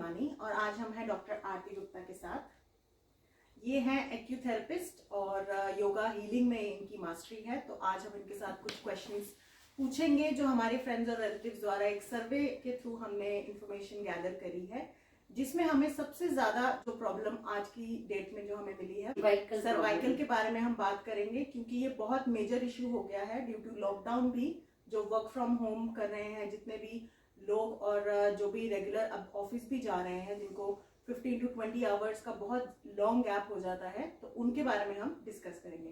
हिमानी और आज हम हैं डॉक्टर आरती गुप्ता के साथ। ये हैं एक्यूथेरेपिस्ट और योगा हीलिंग में इनकी मास्टरी है। तो आज हम इनके साथ कुछ क्वेश्चंस पूछेंगे जो हमारे फ्रेंड्स और रिलेटिव्स द्वारा एक सर्वे के थ्रू हमने इंफॉर्मेशन गैदर करी है, जिसमें हमें सबसे ज्यादा जो प्रॉब्लम आज की डेट में जो हमें मिली है सर्वाइकल के बारे में हम बात करेंगे, क्योंकि ये बहुत मेजर इशू हो गया है ड्यू टू लॉकडाउन। भी जो वर्क फ्रॉम होम कर रहे हैं जितने भी लोग और जो भी रेगुलर अब ऑफिस भी जा रहे हैं, जिनको 15 to 20 आवर्स का बहुत लॉन्ग गैप हो जाता है, तो उनके बारे में हम डिस्कस करेंगे।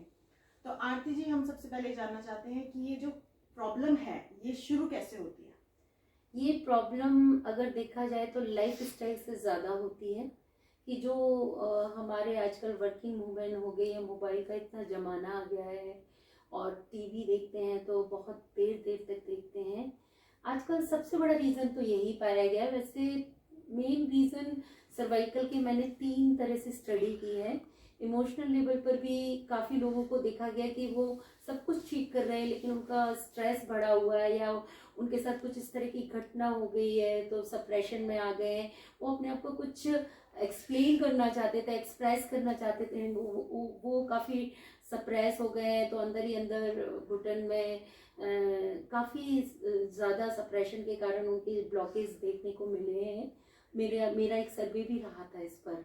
तो आरती जी, हम सबसे पहले जानना चाहते हैं कि ये जो प्रॉब्लम है ये शुरू कैसे होती है? ये प्रॉब्लम अगर देखा जाए तो लाइफ स्टाइल से ज़्यादा होती है कि जो हमारे आजकल वर्किंग वूमेन हो गई है, मोबाइल का इतना ज़माना आ गया है और टीवी देखते हैं तो बहुत देर देर तक देखते हैं। आजकल सबसे बड़ा रीज़न तो यही पाया गया है। वैसे मेन रीज़न सर्वाइकल के मैंने 3 तरह से स्टडी की है। इमोशनल लेवल पर भी काफ़ी लोगों को देखा गया कि वो सब कुछ ठीक कर रहे हैं लेकिन उनका स्ट्रेस बढ़ा हुआ है या उनके साथ कुछ इस तरह की घटना हो गई है तो सप्रेशन में आ गए हैं। वो अपने आप को कुछ एक्सप्लेन करना चाहते थे, एक्सप्रेस करना चाहते थे, वो काफ़ी सप्रेस हो गए हैं। तो अंदर ही अंदर घुटन में काफ़ी ज़्यादा सप्रेशन के कारण उनके ब्लॉकेज देखने को मिले हैं। मेरा एक सर्वे भी रहा था इस पर।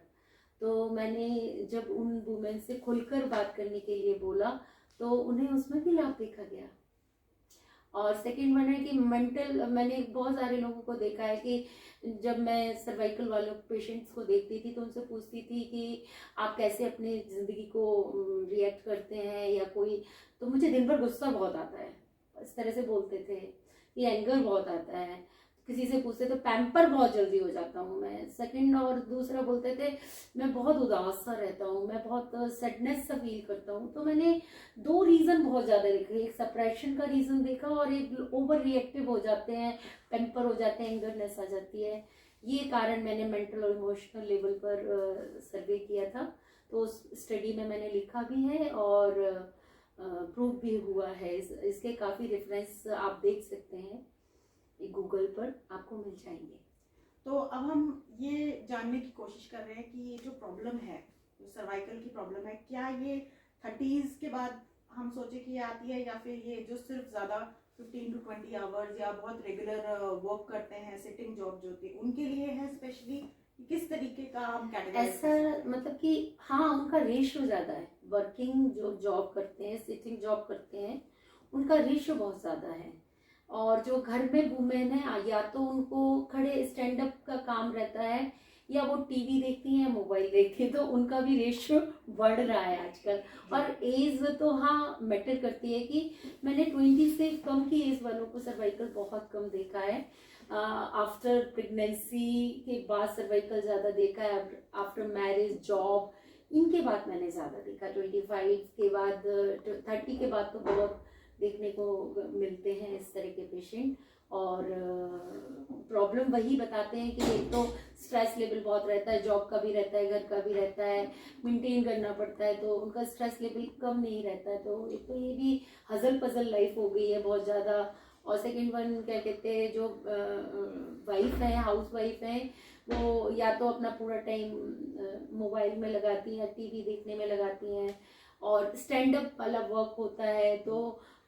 तो मैंने जब उन वुमेन से खुलकर बात करने के लिए बोला तो उन्हें उसमें भी लाभ देखा गया। और सेकंड वन है कि मेंटल, मैंने बहुत सारे लोगों को देखा है कि जब मैं सर्वाइकल वालों पेशेंट्स को देखती थी तो उनसे पूछती थी कि आप कैसे अपनी ज़िंदगी को रिएक्ट करते हैं या कोई, तो मुझे दिन भर गुस्सा बहुत आता है, इस तरह से बोलते थे कि एंगर बहुत आता है। किसी से पूछते तो पैम्पर बहुत जल्दी हो जाता हूँ मैं। सेकंड और दूसरा बोलते थे मैं बहुत उदास सा रहता हूँ, मैं बहुत सैडनेस सा फील करता हूँ। तो मैंने 2 रीज़न बहुत ज़्यादा देखे, एक सप्रेशन का रीज़न देखा और एक ओवर रिएक्टिव हो जाते हैं, पैम्पर हो जाते हैं, एंगरनेस आ जाती है। ये कारण मैंने मेंटल और इमोशनल लेवल पर सर्वे किया था। तो उस स्टडी में मैंने लिखा भी है और प्रूव भी हुआ है। इसके काफ़ी रेफरेंस आप देख सकते हैं, गूगल पर आपको मिल जाएंगे। तो अब हम ये जानने की कोशिश कर रहे हैं कि ये जो प्रॉब्लम है, जो सर्वाइकल की प्रॉब्लम है, क्या ये 30s के बाद हम सोचे कि ये आती है, या फिर ये जो सिर्फ ज़्यादा 15 to 20 आवर्स या बहुत रेगुलर वर्क करते हैं, सिटिंग जॉब जो होती है, उनके लिए है स्पेशली? किस तरीके का हम कैटेगराइज ऐसा मतलब कि हाँ, उनका रेशियो ज़्यादा है। वर्किंग जो जॉब करते हैं, सिटिंग जॉब करते हैं, उनका रेशियो बहुत ज़्यादा है। और जो घर में वुमेन है, या तो उनको खड़े स्टैंड अप का काम रहता है या वो टीवी देखती हैं, मोबाइल देखती हैं, तो उनका भी रेशियो बढ़ रहा है आजकल। और एज तो हाँ मैटर करती है कि मैंने 20 से कम की एज वालों को सर्वाइकल बहुत कम देखा है। आफ्टर प्रेगनेंसी के बाद सर्वाइकल ज़्यादा देखा है, आफ्टर मैरिज, जॉब, इनके बाद मैंने ज़्यादा देखा। 25 के बाद, 30 के बाद तो बहुत देखने को मिलते हैं इस तरह के पेशेंट। और प्रॉब्लम वही बताते हैं कि एक तो स्ट्रेस लेवल बहुत रहता है, जॉब का भी रहता है, घर का भी रहता है, मेंटेन करना पड़ता है, तो उनका स्ट्रेस लेवल कम नहीं रहता है। तो एक तो ये भी हजल पजल लाइफ हो गई है बहुत ज़्यादा। और सेकंड वन क्या कहते हैं, जो वाइफ है, हाउस वाइफ है, वो या तो अपना पूरा टाइम मोबाइल में लगाती हैं, टीवी देखने में लगाती हैं, और स्टैंड अप वाला वर्क होता है तो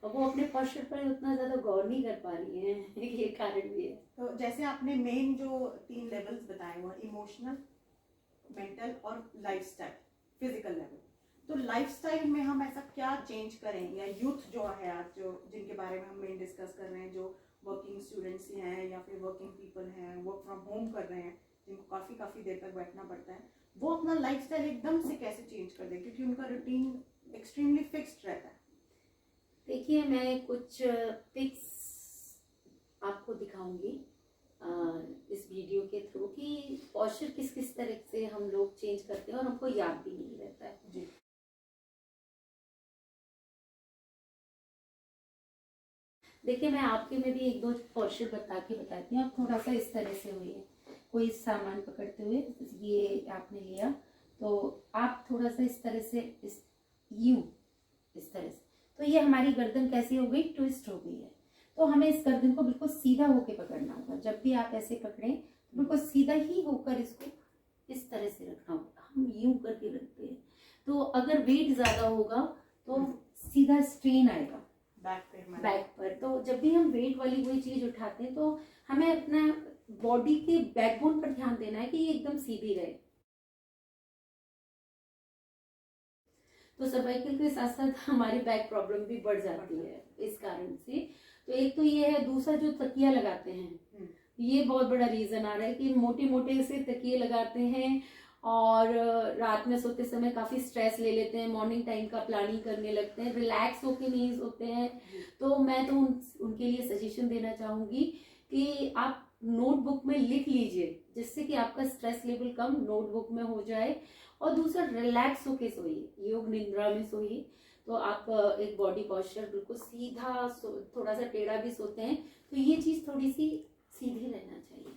वो अपने पोस्चर पर उतना ज़्यादा गौर नहीं कर पा रही हैं। ये कारण भी है। तो जैसे आपने मेन जो 3 लेवल्स बताए हुए, इमोशनल, मेंटल और लाइफस्टाइल, फिजिकल लेवल, तो लाइफस्टाइल में हम ऐसा क्या चेंज करें, या यूथ जो है आज, जो जिनके बारे में हम मेन डिस्कस कर रहे हैं, जो वर्किंग स्टूडेंट्स हैं या फिर वर्किंग पीपल हैं, वर्क फ्रॉम होम कर रहे हैं, जिनको काफ़ी देर तक बैठना पड़ता है, वो अपना लाइफस्टाइल एकदम से कैसे चेंज कर दें, क्योंकि उनका रूटीन एक्सट्रीमली फिक्स्ड रहता है। देखिए, मैं कुछ पिक्स आपको दिखाऊंगी इस वीडियो के थ्रू कि पोस्चर किस किस तरह से हम लोग चेंज करते हैं और हमको याद भी नहीं रहता है जी। देखिए, मैं आपके में भी 1-2 पोस्चर बताती हूँ। आप थोड़ा सा इस तरह से हुई, कोई सामान पकड़ते हुए, ये आपने लिया तो आप थोड़ा सा इस तरह से, इस तरह से, तो ये हमारी गर्दन कैसी हो गई, ट्विस्ट हो गई है। तो हमें इस गर्दन को बिल्कुल सीधा होके पकड़ना होगा। जब भी आप ऐसे पकड़ें तो हमको सीधा ही होकर इसको इस तरह से रखना होगा, हम यूं करके रखते हैं। तो अगर वेट ज्यादा होगा तो सीधा स्ट्रेन आएगा बैक पर। तो जब भी हम वेट वाली कोई चीज उठाते हैं तो हमें अपना बॉडी के बैकबोन पर ध्यान देना है कि ये एकदम सीधी रहे। तो सर्वाइकल के साथ साथ हमारी बैक प्रॉब्लम भी बढ़ जाती है इस कारण से। तो एक तो ये है, दूसरा जो तकिया लगाते हैं ये बहुत बड़ा रीजन आ रहा है कि मोटे मोटे से तकिए लगाते हैं और रात में सोते समय काफी स्ट्रेस ले लेते हैं, मॉर्निंग टाइम का प्लानिंग करने लगते हैं, रिलैक्स होके नहीं सोते हैं। तो मैं तो उनके लिए सजेशन देना चाहूंगी कि आप नोटबुक में लिख लीजिए, जिससे कि आपका स्ट्रेस लेवल कम नोटबुक में हो जाए। और दूसरा, रिलैक्स होके सोइए, योग निद्रा में सोइए। तो आप एक बॉडी पॉस्चर बिल्कुल सीधा, थोड़ा सा टेढ़ा भी सोते हैं तो ये चीज थोड़ी सी सीधी रहना चाहिए।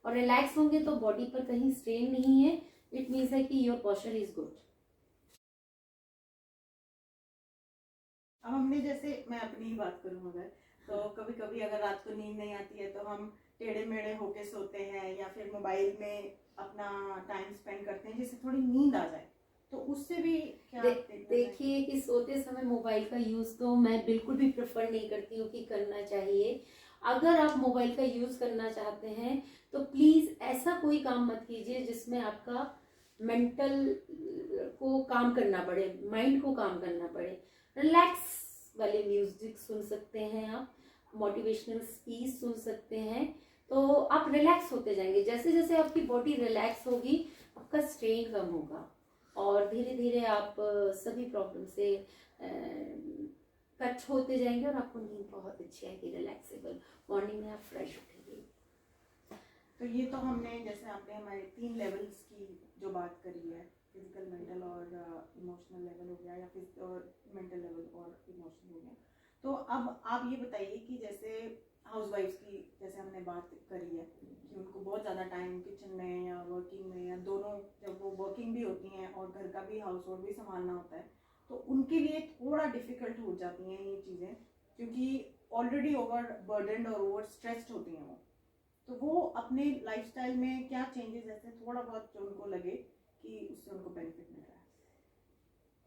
और रिलैक्स होंगे तो बॉडी पर कहीं स्ट्रेन नहीं है, इट मीन्स है कि योर पॉस्चर इज गुड। अब हमने, जैसे मैं अपनी ही बात करूं अगर, तो कभी कभी अगर रात को नींद नहीं आती है तो हम टेढ़े मेढ़े होके सोते हैं या फिर मोबाइल में अपना टाइम स्पेंड करते हैं जिससे थोड़ी नींद आ जाए, तो उससे भी क्या देखिए कि सोते समय मोबाइल का यूज तो मैं बिल्कुल भी प्रेफर नहीं करती हूँ कि करना चाहिए। अगर आप मोबाइल का यूज करना चाहते हैं तो प्लीज ऐसा कोई काम मत कीजिए जिसमें आपका मेंटल को काम करना पड़े, माइंड को काम करना पड़े। रिलैक्स वाले म्यूजिक सुन सकते हैं आप, मोटिवेशनल स्पीच सुन सकते हैं, तो आप रिलैक्स होते जाएंगे। जैसे जैसे आपकी बॉडी रिलैक्स होगी आपका स्ट्रेन कम होगा और धीरे धीरे आप सभी प्रॉब्लम से कट होते जाएंगे और आपको नींद बहुत अच्छी आएगी, रिलैक्सेबल। मॉर्निंग में आप फ्रेश उठेंगे। तो ये तो हमने, जैसे आपने हमारे 3 लेवल्स की जो बात करी है, फिजिकल, मेंटल और इमोशनल लेवल हो गया, या फिर मेंटल लेवल और इमोशनल हो गया। तो अब आप ये बताइए कि जैसे हाउसवाइफ्स की जैसे हमने बात करी है कि उनको बहुत ज़्यादा टाइम किचन में या वर्किंग में, या दोनों, जब वो वर्किंग भी होती हैं और घर का भी, हाउस होल्ड भी संभालना होता है, तो उनके लिए थोड़ा डिफिकल्ट हो जाती हैं ये चीज़ें, क्योंकि ऑलरेडी ओवर बर्डनड और ओवर स्ट्रेस्ड होती हैं वो। तो वो अपने लाइफस्टाइल में क्या चेंजेस, ऐसे थोड़ा बहुत जो उनको लगे कि उससे उनको बेनिफिट मिल रहा है।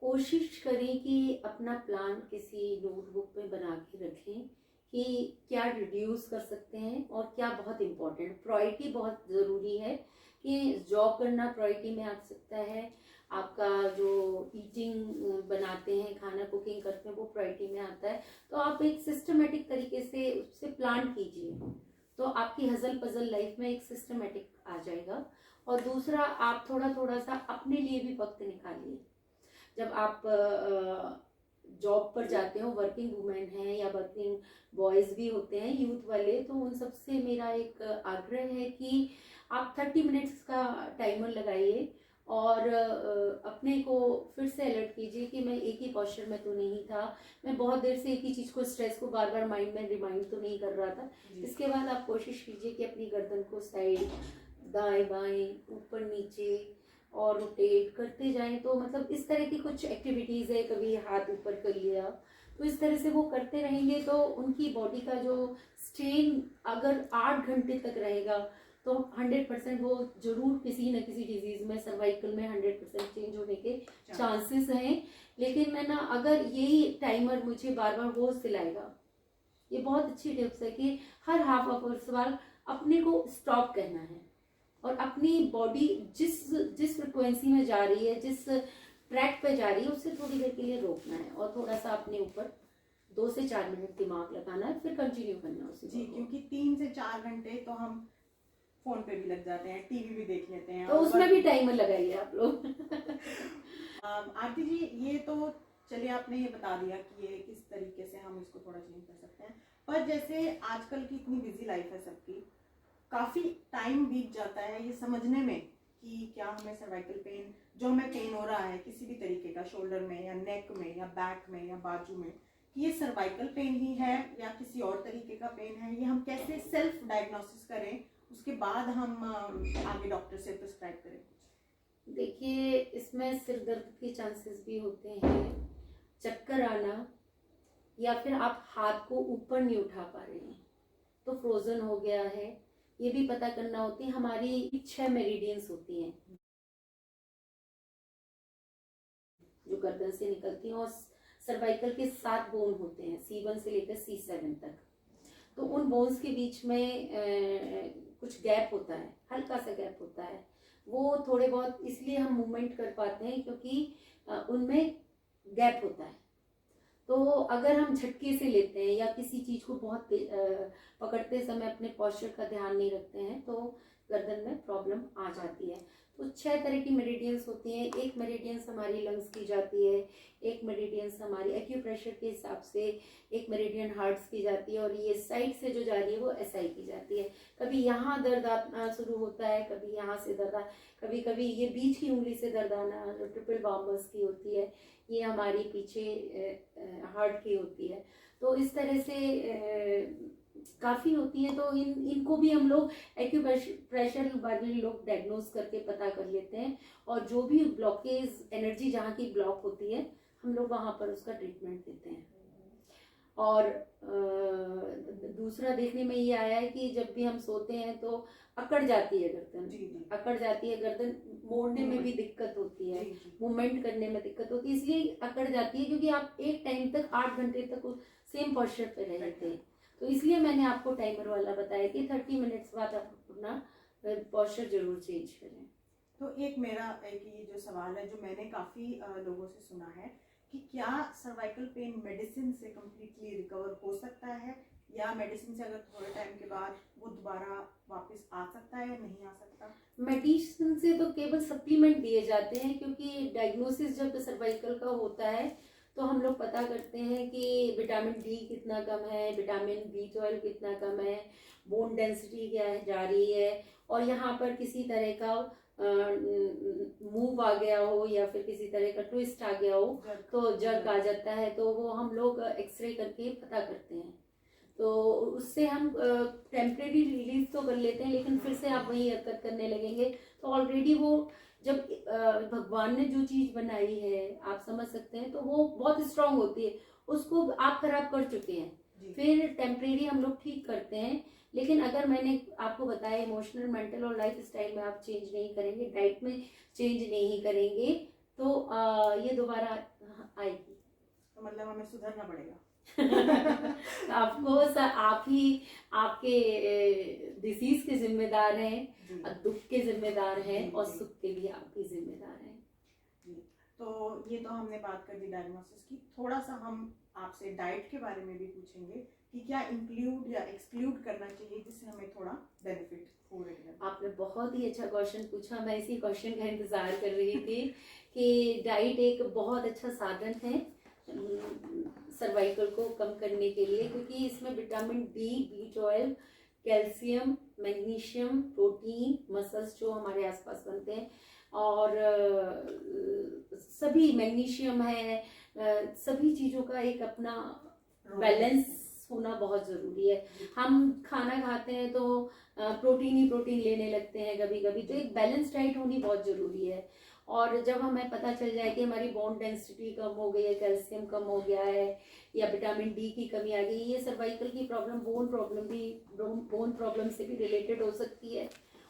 कोशिश करें कि अपना प्लान किसी नोटबुक में बना के रखें कि क्या रिड्यूस कर सकते हैं और क्या बहुत इम्पोर्टेंट। प्रायोरिटी बहुत ज़रूरी है कि जॉब करना प्रायोरिटी में आ सकता है, आपका जो ईटिंग बनाते हैं, खाना कुकिंग करते हैं, वो प्रायोरिटी में आता है। तो आप एक सिस्टमेटिक तरीके से उससे प्लान कीजिए तो आपकी हजल पजल लाइफ में एक सिस्टमेटिक आ जाएगा। और दूसरा, आप थोड़ा थोड़ा सा अपने लिए भी वक्त निकालिए। जब आप जॉब पर जाते हो, वर्किंग वुमेन हैं या वर्किंग बॉयज भी होते हैं, यूथ वाले, तो उन सबसे मेरा एक आग्रह है कि आप 30 मिनट्स का टाइमर लगाइए और अपने को फिर से अलर्ट कीजिए कि मैं एक ही पोस्चर में तो नहीं था, मैं बहुत देर से एक ही चीज को, स्ट्रेस को बार बार माइंड में रिमाइंड तो नहीं कर रहा था। इसके बाद आप कोशिश कीजिए कि अपनी गर्दन को साइड, दाएं बाएं, ऊपर नीचे और रोटेट करते जाएं। तो मतलब इस तरह की कुछ एक्टिविटीज है, कभी हाथ ऊपर कर लिया, तो इस तरह से वो करते रहेंगे तो उनकी बॉडी का जो स्ट्रेन अगर 8 घंटे तक रहेगा तो 100% वो जरूर किसी न किसी डिजीज में, सर्वाइकल में 100% चेंज होने के चांसेस हैं। लेकिन मैं ना, अगर यही टाइमर मुझे बार बार वो दिलाएगा, ये बहुत अच्छी टिप्स है कि हर हाफ आवर्स बाद अपने को स्टॉप कहना है और अपनी बॉडी जिस फ्रिक्वेंसी में जा रही है, जिस ट्रैक पे जा रही है, उससे थोड़ी देर के लिए रोकना है और थोड़ा सा अपने ऊपर 2 से 4 मिनट दिमाग लगाना है, फिर कंटिन्यू करना है उसी। जी, क्योंकि 3 से 4 घंटे तो हम फोन पे भी लग जाते हैं, टीवी भी देख लेते हैं, तो उसमें भी टाइमर लगाइए आप लोग। आरती जी, ये तो चलिए आपने ये बता दिया कि ये किस तरीके से हम इसको थोड़ा चेंज कर सकते हैं, पर जैसे आजकल की इतनी बिजी लाइफ है सबकी, काफी टाइम बीत जाता है ये समझने में कि क्या हमें सर्वाइकल पेन, जो हमें पेन हो रहा है किसी भी तरीके का, शोल्डर में या नेक में या बैक में या बाजू में, कि ये सर्वाइकल पेन ही है या किसी और तरीके का पेन है, ये हम कैसे सेल्फ डायग्नोसिस करें, उसके बाद हम आगे डॉक्टर से प्रिस्क्राइब करें। देखिए, इसमें सिर दर्द के चांसेस भी होते हैं, चक्कर आना, या फिर आप हाथ को ऊपर नहीं उठा पा रहे हैं तो फ्रोजन हो गया है, ये भी पता करना होती है। हमारी 6 मेरिडियंस होती हैं जो गर्दन से निकलती हैं, और सर्वाइकल के 7 बोन होते हैं, C1 से लेकर C7 तक। तो उन बोन्स के बीच में कुछ गैप होता है, हल्का सा गैप होता है। वो थोड़े बहुत इसलिए हम मूवमेंट कर पाते हैं क्योंकि उनमें गैप होता है। तो अगर हम झटके से लेते हैं या किसी चीज को बहुत पकड़ते समय अपने पॉस्चर का ध्यान नहीं रखते हैं तो गर्दन में प्रॉब्लम आ जाती है। तो 6 तरह की मेरिडियंस होती हैं। एक मेरिडियंस हमारी लंग्स की जाती है, एक मेरिडियंस हमारी एक्यूप्रेशर के हिसाब से, एक मेरिडियन हार्ट्स की जाती है, और ये साइड से जो जा रही है वो एसआई की जाती है। कभी यहाँ दर्द आना शुरू होता है, कभी यहाँ से दर्द, कभी कभी ये बीच की उंगली से दर्द आना, जो ट्रिपल बार्बर्स की होती है, ये हमारी पीछे हार्ट की होती है। तो इस तरह से काफ़ी होती है। तो इनको भी हम लोग एक्यूप्रेशर वाले लोग डायग्नोज करके पता कर लेते हैं, और जो भी ब्लॉकेज, एनर्जी जहाँ की ब्लॉक होती है, हम लोग वहाँ पर उसका ट्रीटमेंट देते हैं। और दूसरा देखने में ये आया है कि जब भी हम सोते हैं तो अकड़ जाती है गर्दन, अकड़ जाती है गर्दन, मोड़ने में भी दिक्कत होती है, मूवमेंट करने में दिक्कत होती है, इसलिए अकड़ जाती है क्योंकि आप एक टाइम तक 8 घंटे तक सेम पोस्चर पे रहे थे। तो इसलिए मैंने आपको टाइमर वाला बताया कि 30 मिनट्स बाद आप अपना पोस्चर जरूर चेंज करें। तो एक मेरा ये जो सवाल है, जो मैंने काफी लोगों से सुना है कि क्या सर्वाइकल पेन मेडिसिन से कम्प्लीटली रिकवर हो सकता है, या मेडिसिन से अगर थोड़े टाइम के बाद वो दोबारा वापस आ सकता है या नहीं आ सकता? मेडिसिन से तो केवल सप्लीमेंट दिए जाते हैं, क्योंकि डायग्नोसिस जब सर्वाइकल का होता है तो हम लोग पता करते हैं कि विटामिन डी कितना कम है, विटामिन B12 कितना कम है, बोन डेंसिटी क्या है जा रही है, और यहाँ पर किसी तरह का मूव आ गया हो या फिर किसी तरह का ट्विस्ट आ गया हो तो जर्क आ जाता है, तो वो हम लोग एक्सरे करके पता करते हैं। तो उससे हम टेम्परेरी रिलीज तो कर लेते हैं, लेकिन फिर से आप वही हरकत करने लगेंगे तो ऑलरेडी वो जब भगवान ने जो चीज बनाई है, आप समझ सकते हैं, तो वो बहुत स्ट्रांग होती है, उसको आप खराब कर चुके हैं। फिर टेम्परेरी हम लोग ठीक करते हैं, लेकिन अगर मैंने आपको बताया इमोशनल, मेंटल और लाइफ स्टाइल में आप चेंज नहीं करेंगे, डाइट में चेंज नहीं करेंगे, तो ये दोबारा आएगी। तो मतलब हमें सुधरना पड़ेगा। आपको आप ही आपके डिसीज के जिम्मेदार हैं, दुख के जिम्मेदार हैं, और सुख के भी आप ही जिम्मेदार हैं। तो ये तो हमने बात कर दी डायग्नोसिस की। थोड़ा सा हम आपसे डाइट के बारे में भी पूछेंगे कि क्या इंक्लूड या एक्सक्लूड करना चाहिए जिससे हमें थोड़ा बेनिफिट हो रहा है। आपने बहुत ही अच्छा क्वेश्चन पूछा, मैं इसी क्वेश्चन का इंतजार कर रही थी कि डाइट एक बहुत अच्छा साधन है सर्वाइकल को कम करने के लिए, क्योंकि इसमें vitamin D, B12, calcium, magnesium, protein, muscles जो हमारे आसपास बनते हैं, और सभी मैग्नीशियम है, सभी चीज़ों का एक अपना बैलेंस होना बहुत ज़रूरी है। हम खाना खाते हैं तो प्रोटीन ही प्रोटीन लेने लगते हैं कभी कभी, तो एक बैलेंस डाइट होनी बहुत ज़रूरी है। और जब हमें पता चल जाए कि हमारी बोन डेंसिटी कम हो गई है, कैल्शियम कम हो गया है, या विटामिन डी की कमी आ गई, ये सर्वाइकल की प्रॉब्लम बोन प्रॉब्लम से भी रिलेटेड हो सकती है।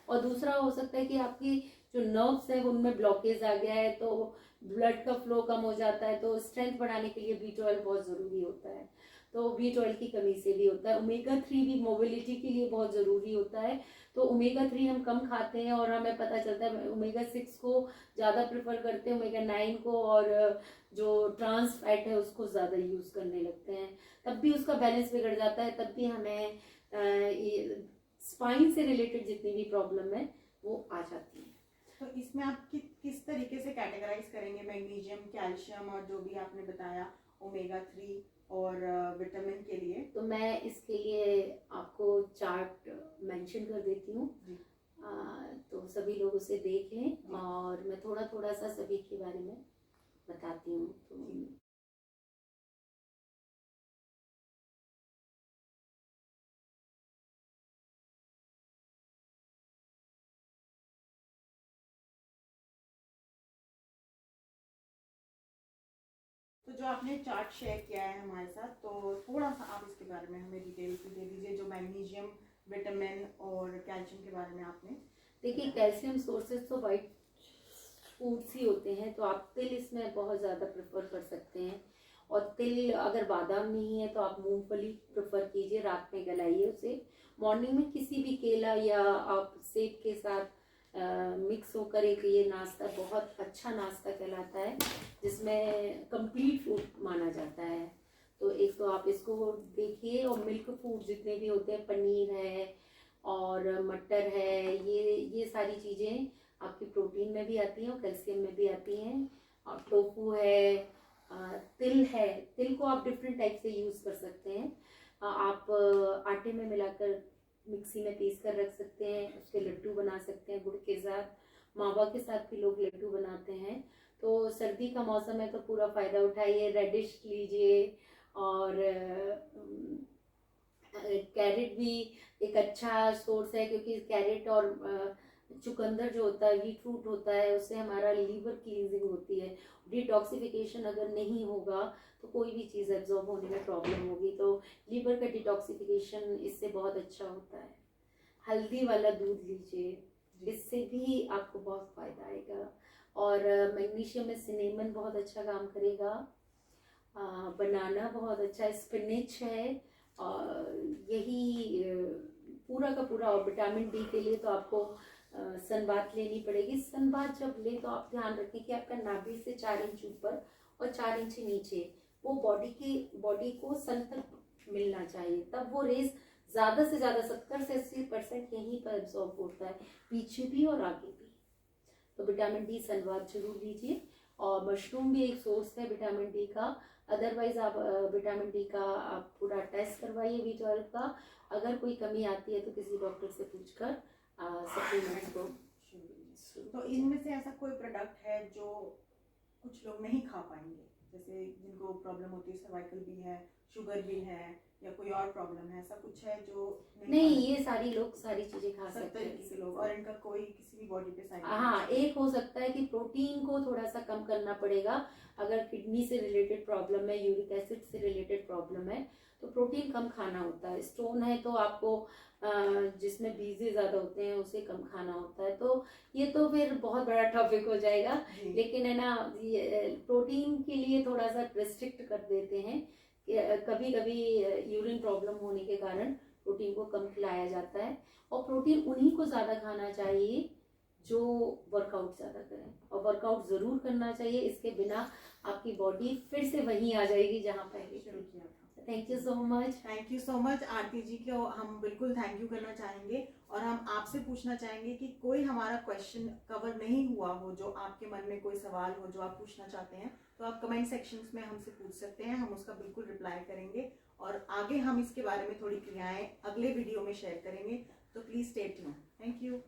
और दूसरा हो सकता है कि आपकी जो नर्व्स है उनमें ब्लॉकेज आ गया है, तो ब्लड का फ्लो कम हो जाता है, तो स्ट्रेंथ बढ़ाने के लिए B12 बहुत ज़रूरी होता है, तो B12 की कमी से भी होता है। ओमेगा 3 भी मोबिलिटी के लिए बहुत ज़रूरी होता है, तो ओमेगा 3 हम कम खाते हैं, और हमें पता चलता है ओमेगा 6 को ज़्यादा प्रेफर करते हैं, ओमेगा 9 को, और जो ट्रांस फैट है उसको ज़्यादा यूज़ करने लगते हैं, तब भी उसका बैलेंस बिगड़ जाता है, तब भी हमें स्पाइन से रिलेटेड जितनी भी प्रॉब्लम है वो आ जाती है। तो इसमें आप किस तरीके से कैटेगराइज करेंगे मैग्नीशियम, कैल्शियम और जो भी आपने बताया ओमेगा 3 और विटामिन के लिए? तो मैं इसके लिए आपको चार्ट मेंशन कर देती हूँ, तो सभी लोग उसे देख लें, और मैं थोड़ा थोड़ा सा सभी के बारे में बताती हूँ। तो जो आपने चार्ट शेयर किया है हमारे साथ, तो थोड़ा सा आप इसके बारे में हमें डिटेल्स दे दीजिए। जो मैग्नीशियम विटामिन और कैल्शियम के बारे में आपने? देखिए, कैल्शियम सोर्सेज तो वाइट फूड्स ही होते हैं, तो आप तिल इसमें बहुत ज़्यादा प्रेफर कर सकते हैं। और तिल अगर बादाम नहीं है तो आप मूंगफली प्रेफर कीजिए, रात में गलाइए उसे, मॉर्निंग में किसी भी केला या आप सेब के साथ मिक्स होकर एक ये नाश्ता बहुत अच्छा नाश्ता कहलाता है, जिसमें कंप्लीट फूड माना जाता है। तो एक तो आप इसको देखिए, और मिल्क फूड जितने भी होते हैं, पनीर है और मटर है, ये सारी चीज़ें आपकी प्रोटीन में भी आती हैं और कैल्शियम में भी आती हैं। और टोफू है, तिल है, तिल को आप डिफरेंट टाइप से यूज़ कर सकते हैं। आप आटे में मिलाकर मिक्सी में पीस कर रख सकते हैं, उसके लड्डू बना सकते हैं गुड़ के साथ, मावा के साथ भी लोग लड्डू बनाते हैं। तो सर्दी का मौसम है तो पूरा फ़ायदा उठाइए, रेडिश लीजिए। और कैरेट भी एक अच्छा सोर्स है, क्योंकि कैरेट और चुकंदर जो होता है, बीट रूट होता है, उससे हमारा लीवर क्लींजिंग होती है। डिटॉक्सिफिकेशन अगर नहीं होगा तो कोई भी चीज़ एब्जॉर्ब होने में प्रॉब्लम होगी, तो लीवर का डिटॉक्सिफिकेशन इससे बहुत अच्छा होता है। हल्दी वाला दूध लीजिए, इससे भी आपको बहुत फ़ायदा आएगा। और मैग्नीशियम में सिनेमन बहुत अच्छा काम करेगा। बनाना बहुत अच्छा है, स्पिनिच है, और यही पूरा का पूरा। और विटामिन डी के लिए तो आपको सनबाथ लेनी पड़ेगी। सनबाथ जब ले तो आप ध्यान रखें कि आपका नाभि से 4 इंच ऊपर और 4 इंच नीचे वो बॉडी को सन तक मिलना चाहिए, तब वो रेज ज़्यादा से ज़्यादा 70 से 80% यहीं पर एब्जॉर्ब होता है, पीछे भी और आगे भी। तो विटामिन डी सनबाथ जरूर लीजिए। और मशरूम भी एक सोर्स है विटामिन डी का। अदरवाइज आप विटामिन डी का आप पूरा टेस्ट करवाइए, B12 का। अगर कोई कमी आती है तो किसी डॉक्टर से पूछकर सप्लीमेंट्स को। तो इनमें से ऐसा कोई प्रोडक्ट है जो कुछ लोग नहीं खा पाएंगे, जैसे जिनको प्रॉब्लम होती है, सर्वाइकल भी है, शुगर भी है, या कोई और प्रॉब्लम है, ऐसा कुछ है जो नहीं, ये सारी लोग सारी चीजें खा सकते हैं लोग, और इनका कोई किसी भी बॉडी पे साइड? हाँ, एक हो सकता है कि प्रोटीन को थोड़ा सा कम करना पड़ेगा। अगर किडनी से रिलेटेड प्रॉब्लम है, यूरिक एसिड से रिलेटेड प्रॉब्लम है, तो प्रोटीन कम खाना होता है। स्टोन है तो आपको जिसमें बीजे ज्यादा होते हैं उसे कम खाना होता है। तो ये तो फिर बहुत बड़ा टॉपिक हो जाएगा, लेकिन है ना, प्रोटीन के लिए थोड़ा सा रिस्ट्रिक्ट कर देते हैं। कभी कभी यूरिन प्रॉब्लम होने के कारण प्रोटीन को कम खिलाया जाता है। और प्रोटीन उन्हीं को ज़्यादा खाना चाहिए जो वर्कआउट ज़्यादा करें, और वर्कआउट ज़रूर करना चाहिए, इसके बिना आपकी बॉडी फिर से वहीं आ जाएगी जहाँ पहले शुरू किया था। Thank you so much. Thank you so much Aarti ji को हम बिल्कुल थैंक यू करना चाहेंगे। और हम आपसे पूछना चाहेंगे कि कोई हमारा क्वेश्चन कवर नहीं हुआ हो, जो आपके मन में कोई सवाल हो जो आप पूछना चाहते हैं, तो आप कमेंट सेक्शंस में हमसे पूछ सकते हैं, हम उसका बिल्कुल रिप्लाई करेंगे। और आगे हम इसके बारे में थोड़ी क्रियाएं अगले वीडियो में शेयर करेंगे, तो please stay tuned. Thank you.